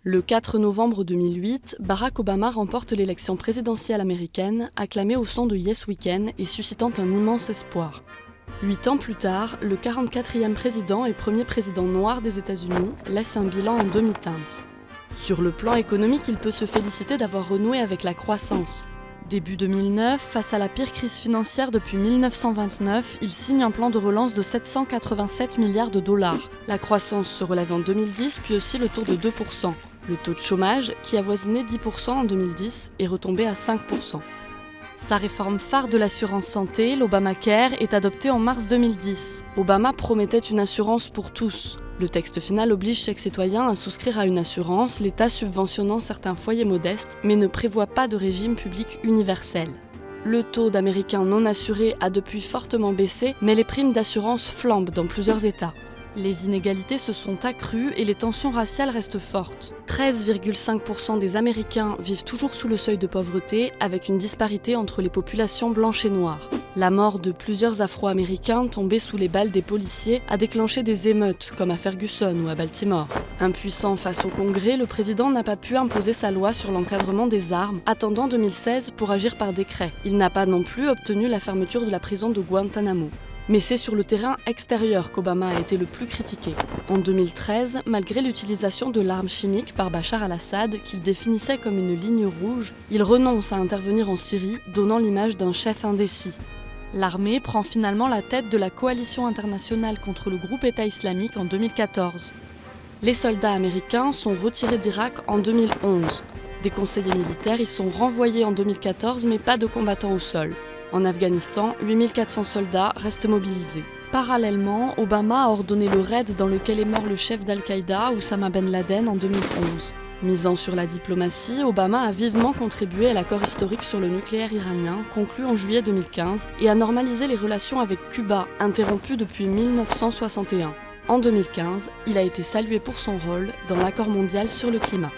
Le 4 novembre 2008, Barack Obama remporte l'élection présidentielle américaine, acclamé au son de Yes Weekend et suscitant un immense espoir. 8 ans plus tard, le 44e président et premier président noir des États-Unis laisse un bilan en demi-teinte. Sur le plan économique, il peut se féliciter d'avoir renoué avec la croissance. Début 2009, face à la pire crise financière depuis 1929, il signe un plan de relance de 787 milliards de dollars. La croissance se relève en 2010, puis aussi le taux de 2%. Le taux de chômage, qui avoisinait 10% en 2010, est retombé à 5%. Sa réforme phare de l'assurance santé, l'Obamacare, est adoptée en mars 2010. Obama promettait une assurance pour tous. Le texte final oblige chaque citoyen à souscrire à une assurance, l'État subventionnant certains foyers modestes, mais ne prévoit pas de régime public universel. Le taux d'Américains non assurés a depuis fortement baissé, mais les primes d'assurance flambent dans plusieurs États. Les inégalités se sont accrues et les tensions raciales restent fortes. 13,5% des Américains vivent toujours sous le seuil de pauvreté, avec une disparité entre les populations blanches et noires. La mort de plusieurs Afro-Américains tombés sous les balles des policiers a déclenché des émeutes, comme à Ferguson ou à Baltimore. Impuissant face au Congrès, le président n'a pas pu imposer sa loi sur l'encadrement des armes, attendant 2016 pour agir par décret. Il n'a pas non plus obtenu la fermeture de la prison de Guantanamo. Mais c'est sur le terrain extérieur qu'Obama a été le plus critiqué. En 2013, malgré l'utilisation de l'arme chimique par Bachar al-Assad, qu'il définissait comme une ligne rouge, il renonce à intervenir en Syrie, donnant l'image d'un chef indécis. L'armée prend finalement la tête de la coalition internationale contre le groupe État islamique en 2014. Les soldats américains sont retirés d'Irak en 2011. Des conseillers militaires y sont renvoyés en 2014, mais pas de combattants au sol. En Afghanistan, 8400 soldats restent mobilisés. Parallèlement, Obama a ordonné le raid dans lequel est mort le chef d'Al-Qaïda, Oussama Ben Laden, en 2011. Misant sur la diplomatie, Obama a vivement contribué à l'accord historique sur le nucléaire iranien, conclu en juillet 2015, et a normalisé les relations avec Cuba, interrompues depuis 1961. En 2015, il a été salué pour son rôle dans l'accord mondial sur le climat.